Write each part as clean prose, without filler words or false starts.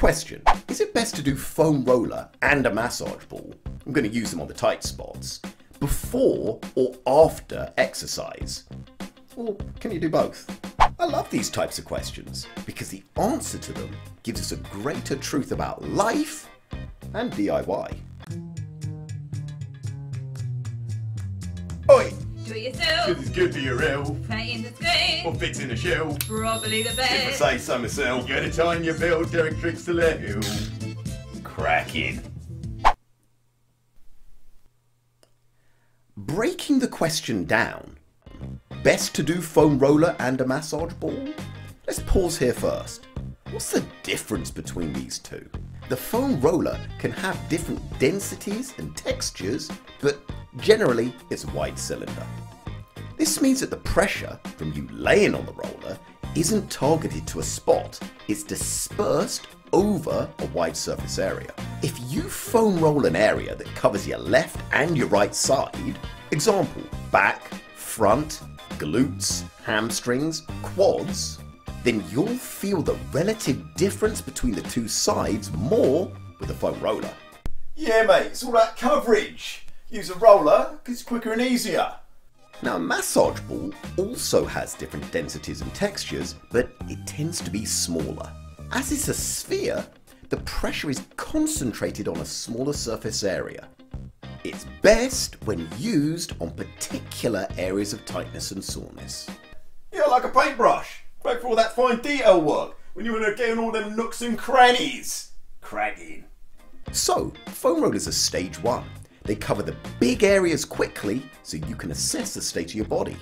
Question, is it best to do foam roller and a massage ball? I'm going to use them on the tight spots. Before or after exercise? Or can you do both? I love these types of questions because the answer to them gives us a greater truth about life and DIY. Oi! Do it yourself. Cause it's good for your health. Painting the screen. Or fixing a shelf. Probably the If I best. say so myself. You gotta time your belt, Derek tricks to let you. Cracking. Breaking the question down. Best to do foam roller and a massage ball? Let's pause here first. What's the difference between these two? The foam roller can have different densities and textures, but generally it's a wide cylinder. This means that the pressure from you laying on the roller isn't targeted to a spot, it's dispersed over a wide surface area. If you foam roll an area that covers your left and your right side, example, back, front, glutes, hamstrings, quads, then you'll feel the relative difference between the two sides more with a foam roller. Yeah mate, it's all that coverage. Use a roller because it's quicker and easier. Now a massage ball also has different densities and textures, but it tends to be smaller. As it's a sphere, the pressure is concentrated on a smaller surface area. It's best when used on particular areas of tightness and soreness. Yeah, like a paintbrush. Great for all that fine detail work when you want to get in all them nooks and crannies. Cracking. So, foam rollers are stage one. They cover the big areas quickly so you can assess the state of your body.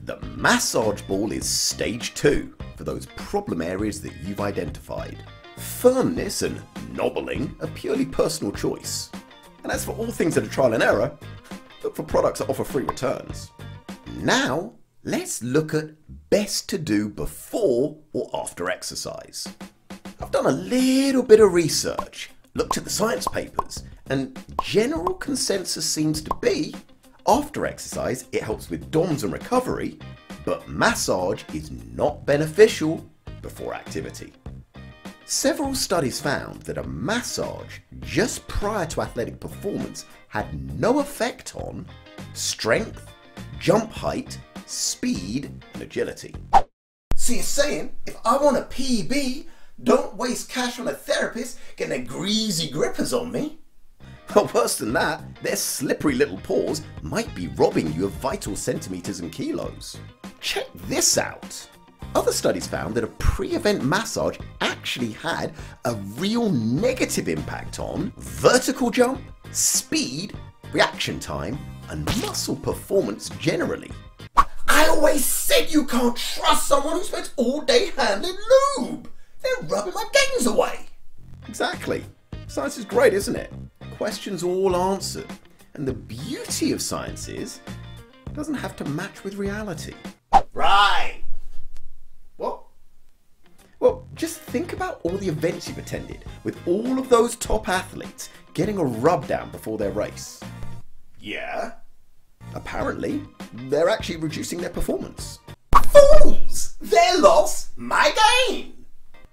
The massage ball is stage two for those problem areas that you've identified. Firmness and knobbling are purely personal choice. And as for all things that are trial and error, look for products that offer free returns. Now, let's look at best to do before or after exercise. I've done a little bit of research, looked at the science papers, and general consensus seems to be after exercise it helps with DOMS and recovery, but massage is not beneficial before activity. Several studies found that a massage just prior to athletic performance had no effect on strength, jump height, speed, and agility. So you're saying, if I want a PB, don't waste cash on a therapist getting their greasy grippers on me? Well, worse than that, their slippery little paws might be robbing you of vital centimeters and kilos. Check this out. Other studies found that a pre-event massage actually had a real negative impact on vertical jump, speed, reaction time, and muscle performance generally. I always said you can't trust someone who spends all day handling lube. They're rubbing my gains away. Exactly. Science is great, isn't it? Questions all answered. And the beauty of science is it doesn't have to match with reality. Right. What? Well, just think about all the events you've attended with all of those top athletes getting a rub down before their race. Yeah? Apparently, they're actually reducing their performance. Fools! Their loss, my gain.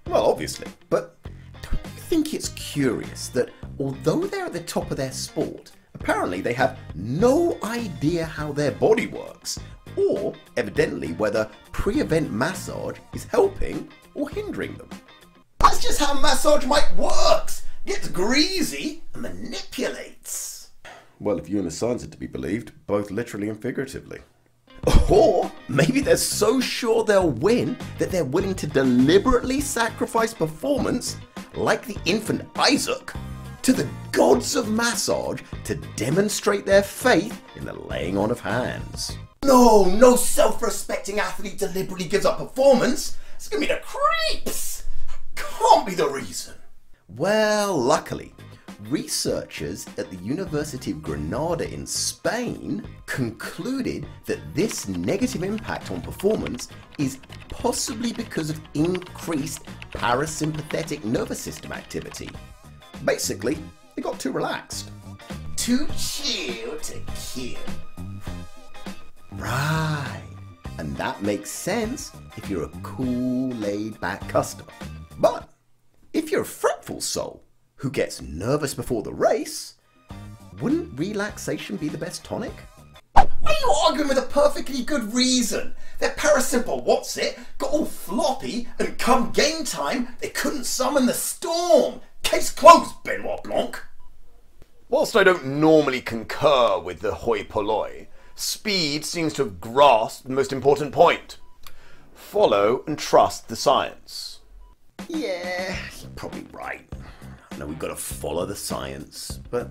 Well, obviously, but don't you think it's curious that although they're at the top of their sport, apparently they have no idea how their body works, or evidently whether pre-event massage is helping or hindering them. That's just how massage mic works. Gets greasy and manipulates. Well, if you and the science are to be believed, both literally and figuratively. Or maybe they're so sure they'll win that they're willing to deliberately sacrifice performance, like the infant Isaac, to the gods of massage to demonstrate their faith in the laying on of hands. No self-respecting athlete deliberately gives up performance. It's gonna be the creeps. Can't be the reason. Well, luckily, researchers at the University of Granada in Spain concluded that this negative impact on performance is possibly because of increased parasympathetic nervous system activity. Basically, they got too relaxed. Too chill to kill. Right, and that makes sense if you're a cool, laid-back customer. But if you're a fret spiteful soul who gets nervous before the race, wouldn't relaxation be the best tonic? Are you arguing with a perfectly good reason? Their parasimple what's-it got all floppy and come game time they couldn't summon the storm. Case closed, Benoit Blanc. Whilst I don't normally concur with the hoi polloi, Speed seems to have grasped the most important point. Follow and trust the science. Yeah, you're probably right. I know we've got to follow the science, but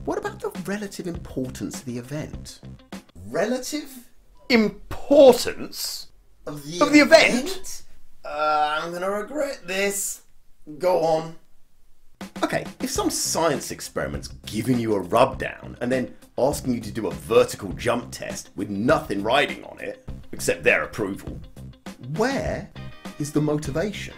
what about the relative importance of the event? Relative Importance of the event? I'm gonna regret this. Go on. Okay, if some science experiment's giving you a rub down and then asking you to do a vertical jump test with nothing riding on it, except their approval, where is the motivation?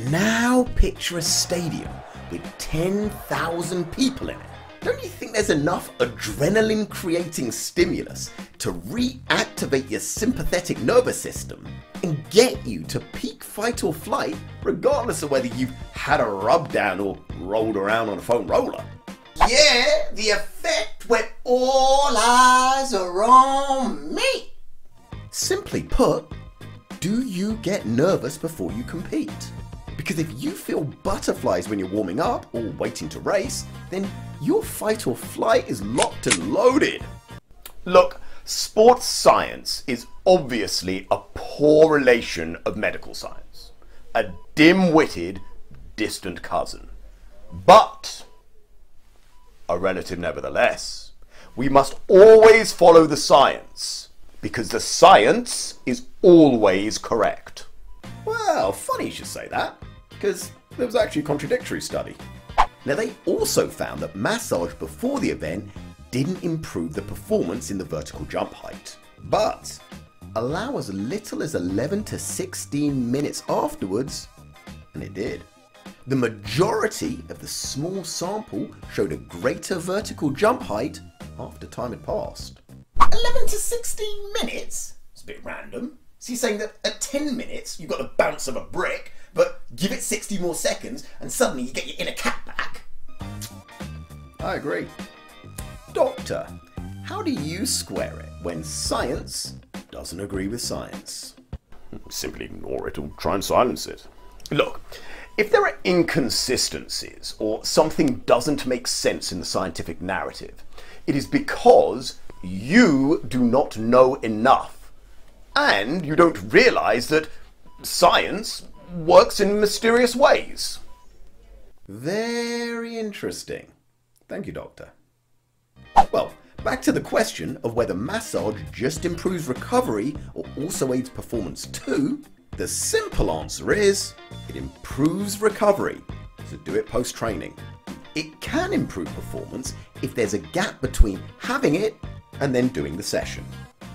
Now picture a stadium with 10,000 people in it. Don't you think there's enough adrenaline creating stimulus to reactivate your sympathetic nervous system and get you to peak fight or flight regardless of whether you've had a rub down or rolled around on a foam roller? Yeah, the effect when all eyes are on me. Simply put, do you get nervous before you compete? Because if you feel butterflies when you're warming up or waiting to race, then your fight or flight is locked and loaded. Look, sports science is obviously a poor relation of medical science. A dim-witted, distant cousin. But a relative nevertheless. We must always follow the science, because the science is always correct. Well, funny you should say that, because there was actually a contradictory study. Now, they also found that massage before the event didn't improve the performance in the vertical jump height, but allow as little as 11 to 16 minutes afterwards, and it did. The majority of the small sample showed a greater vertical jump height after time had passed. 11 to 16 minutes? It's a bit random. So you're saying that at 10 minutes you've got the bounce of a brick, but give it 60 more seconds and suddenly you get your inner cat back? I agree. Doctor, how do you square it when science doesn't agree with science? Simply ignore it or try and silence it. Look, if there are inconsistencies or something doesn't make sense in the scientific narrative, it is because you do not know enough. And you don't realize that science works in mysterious ways. Very interesting. Thank you, Doctor. Well, back to the question of whether massage just improves recovery or also aids performance too. The simple answer is it improves recovery, so do it post-training. It can improve performance if there's a gap between having it and then doing the session.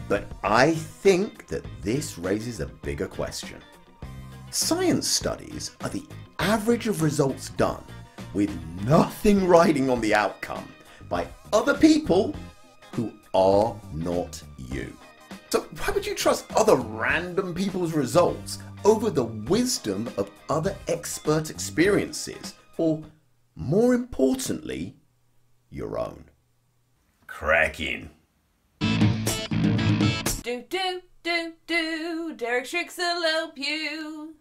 But I think that this raises a bigger question. Science studies are the average of results done with nothing riding on the outcome by other people who are not you. So why would you trust other random people's results over the wisdom of other expert experiences, or more importantly, your own? Cracking. Do, do, do, do. Derek shrieks the low pew.